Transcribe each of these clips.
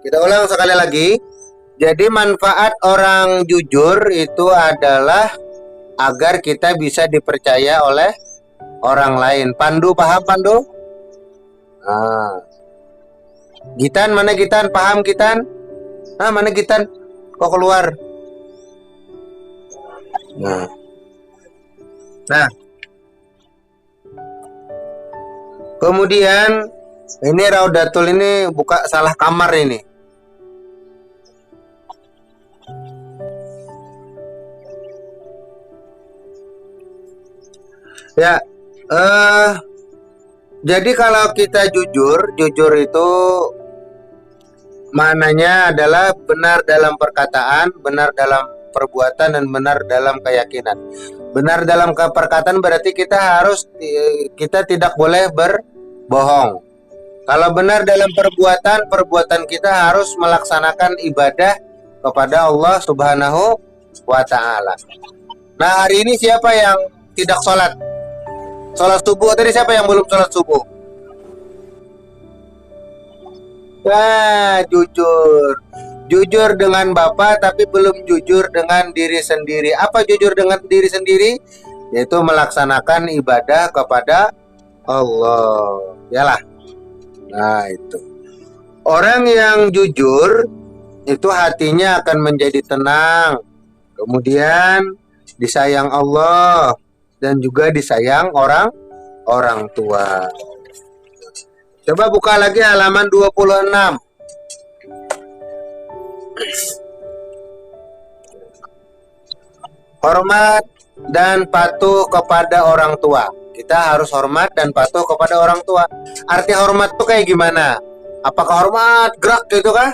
Kita ulang sekali lagi. Jadi manfaat orang jujur itu adalah agar kita bisa dipercaya oleh orang lain. Pandu paham Pandu? Ah. Gitan mana Gitan? Paham Gitan? Mana Gitan? Kok keluar? Nah. Kemudian ini Raudatul ini buka salah kamar ini. Ya, jadi kalau kita jujur itu maknanya adalah benar dalam perkataan, benar dalam perbuatan, dan benar dalam keyakinan. Benar dalam perkataan berarti kita tidak boleh berbohong. Kalau benar dalam perbuatan kita harus melaksanakan ibadah kepada Allah Subhanahu wa Ta'ala. Nah, hari ini siapa yang tidak sholat? Sholat subuh tadi siapa yang belum sholat subuh? Nah, jujur dengan Bapak tapi belum jujur dengan diri sendiri. Apa jujur dengan diri sendiri? Yaitu melaksanakan ibadah kepada Allah. Yalah. Nah, itu. Orang yang jujur itu hatinya akan menjadi tenang. Kemudian disayang Allah dan juga disayang orang tua. Coba buka lagi halaman 26. Hormat dan patuh kepada orang tua. Kita harus hormat dan patuh kepada orang tua. Arti hormat tuh kayak gimana? Apakah hormat gerak gitu kah?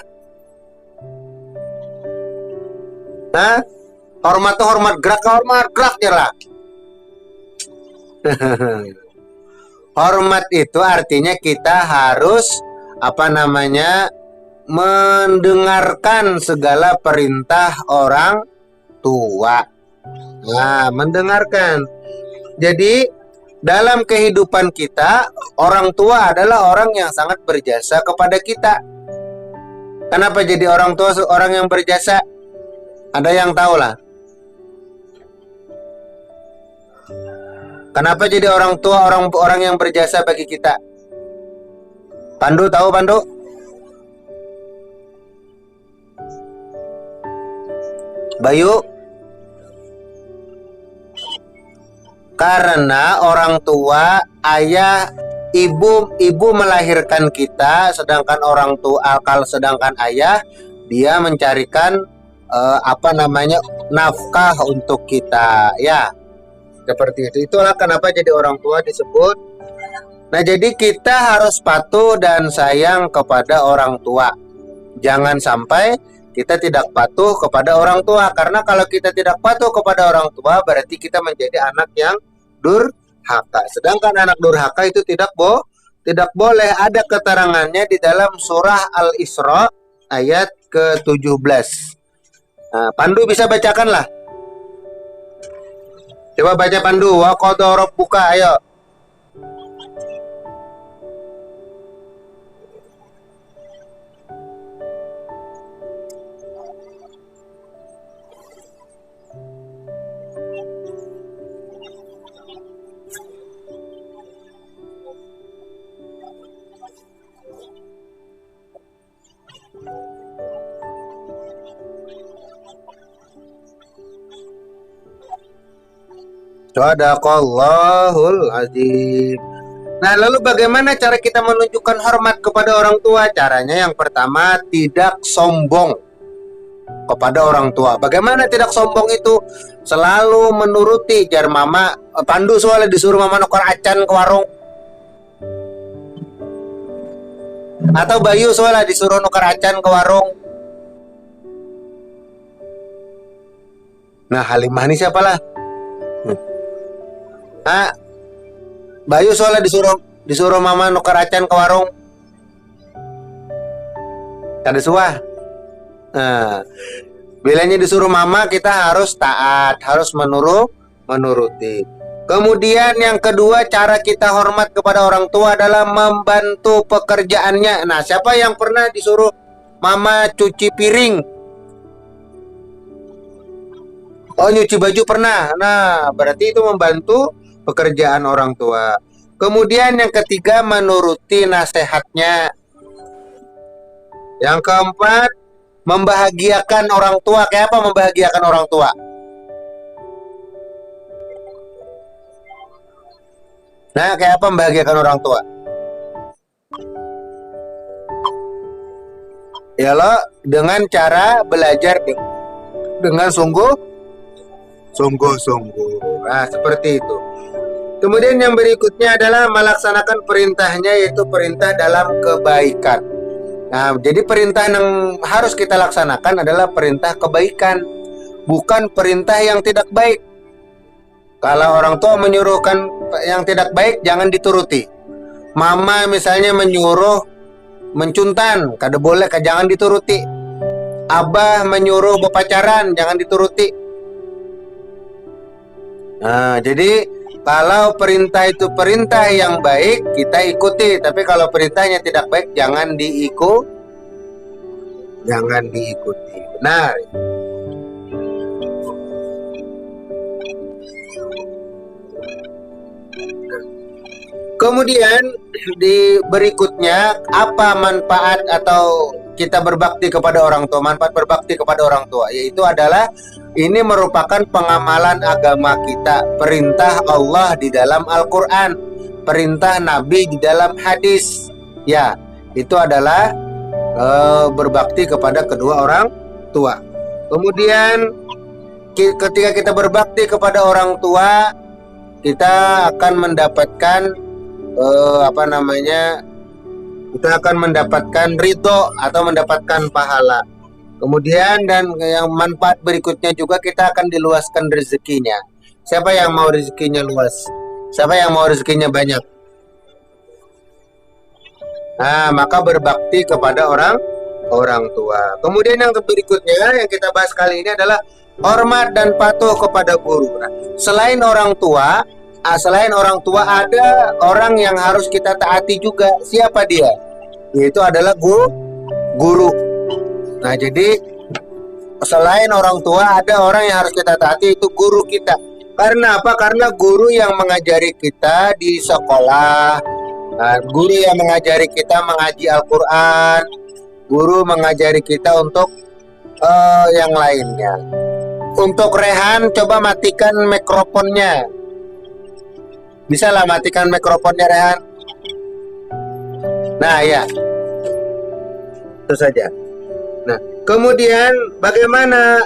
Hormat tuh hormat gerak ya lah. Hormat itu artinya kita harus mendengarkan segala perintah orang tua. Nah, mendengarkan. Jadi dalam kehidupan kita, orang tua adalah orang yang sangat berjasa kepada kita. Kenapa jadi orang tua orang yang berjasa? Ada yang tahu lah. Kenapa jadi orang tua orang yang berjasa bagi kita? Pandu tahu Pandu? Bayu? Karena orang tua, ayah, ibu melahirkan kita, sedangkan sedangkan ayah dia mencarikan nafkah untuk kita, ya. Seperti itu. Itulah kenapa jadi orang tua disebut. Nah, jadi kita harus patuh dan sayang kepada orang tua. Jangan sampai kita tidak patuh kepada orang tua, karena kalau kita tidak patuh kepada orang tua berarti kita menjadi anak yang durhaka. Sedangkan anak durhaka itu tidak boleh. Ada keterangannya di dalam surah Al-Isra ayat ke-17. Nah, Pandu bisa bacakanlah. Coba baca Pandu. Wa qadha rabbuka, ayo. Sadaqallahul azim. Nah, lalu bagaimana cara kita menunjukkan hormat kepada orang tua? Caranya yang pertama, tidak sombong kepada orang tua. Bagaimana tidak sombong itu? Selalu menuruti jar mama. Pandu soalnya disuruh mama nukar acan ke warung. Atau Bayu soalnya disuruh nukar acan ke warung. Nah, Halimah ini siapalah? Bayu soalnya disuruh mama nukar acan ke warung. Kada suah. Nah, bilanya disuruh mama kita harus taat, harus menuruti. Kemudian yang kedua, cara kita hormat kepada orang tua adalah membantu pekerjaannya. Nah, siapa yang pernah disuruh mama cuci piring. Oh, nyuci baju pernah. Nah, berarti itu membantu pekerjaan orang tua. Kemudian yang ketiga, menuruti nasihatnya. Yang keempat, membahagiakan orang tua. Kayak apa membahagiakan orang tua? Nah, kayak apa membahagiakan orang tua? Ya lo, dengan cara belajar dengan sungguh-sungguh. Nah, seperti itu. Kemudian yang berikutnya adalah melaksanakan perintahnya, yaitu perintah dalam kebaikan. Nah, jadi perintah yang harus kita laksanakan adalah perintah kebaikan, bukan perintah yang tidak baik. Kalau orang tua menyuruhkan yang tidak baik, jangan dituruti. Mama misalnya menyuruh mencuntan, kada boleh, jangan dituruti. Abah menyuruh berpacaran, jangan dituruti. Nah, jadi kalau perintah itu perintah yang baik, kita ikuti. Tapi kalau perintahnya tidak baik, jangan diikuti. Benar. Kemudian di berikutnya, apa manfaat atau kita berbakti kepada orang tua? Manfaat berbakti kepada orang tua yaitu adalah ini merupakan pengamalan agama kita, perintah Allah di dalam Al-Qur'an, perintah Nabi di dalam hadis. Ya, itu adalah berbakti kepada kedua orang tua. Kemudian ketika kita berbakti kepada orang tua, kita akan mendapatkan kita akan mendapatkan ridho atau mendapatkan pahala. Kemudian dan yang manfaat berikutnya juga, kita akan diluaskan rezekinya. Siapa yang mau rezekinya luas? Siapa yang mau rezekinya banyak? Nah, maka berbakti kepada orang tua. Kemudian yang berikutnya yang kita bahas kali ini adalah hormat dan patuh kepada guru. Nah, selain orang tua ada orang yang harus kita taati juga. Siapa dia? Yaitu adalah guru. Nah, jadi selain orang tua ada orang yang harus kita taati, itu guru kita. Karena apa? Karena guru yang mengajari kita di sekolah, guru yang mengajari kita mengaji Al-Quran, guru mengajari kita untuk yang lainnya. Untuk Rehan, coba matikan mikrofonnya. Bisa lah matikan mikrofonnya, Rehan. Nah, ya. Itu saja. Nah, kemudian bagaimana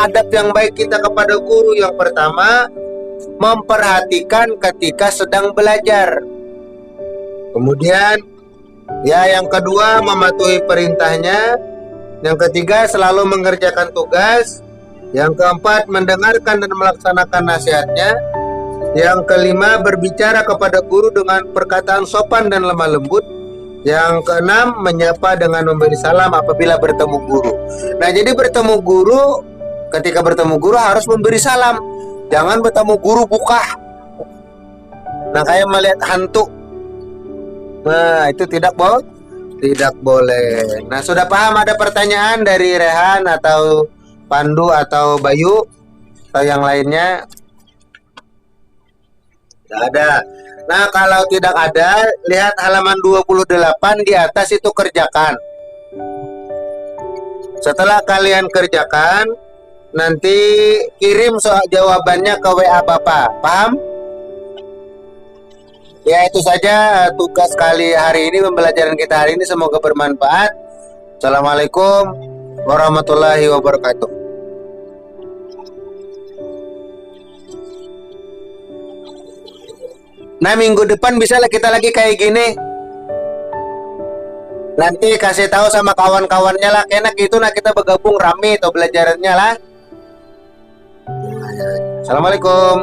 adab yang baik kita kepada guru? Yang pertama, memperhatikan ketika sedang belajar. Kemudian, yang kedua, mematuhi perintahnya. Yang ketiga, selalu mengerjakan tugas. Yang keempat, mendengarkan dan melaksanakan nasihatnya. Yang kelima, berbicara kepada guru dengan perkataan sopan dan lemah lembut. Yang keenam, menyapa dengan memberi salam apabila bertemu guru. Nah, jadi ketika bertemu guru harus memberi salam. Jangan bertemu guru buka. Nah, kayak melihat hantu. Nah, itu tidak boleh. Nah, sudah paham? Ada pertanyaan dari Rehan atau Pandu atau Bayu atau yang lainnya? Tidak ada. Nah, kalau tidak ada, lihat halaman 28 di atas, itu kerjakan. Setelah kalian kerjakan, nanti kirim soal jawabannya ke WA Bapak. Paham? Ya, itu saja tugas kali hari ini, pembelajaran kita hari ini. Semoga bermanfaat. Assalamualaikum warahmatullahi wabarakatuh. Nah, minggu depan bisa lah kita lagi kayak gini. Nanti kasih tahu sama kawan-kawannya lah, enak itu, nah kita bergabung rame atau belajarannya lah. Assalamualaikum.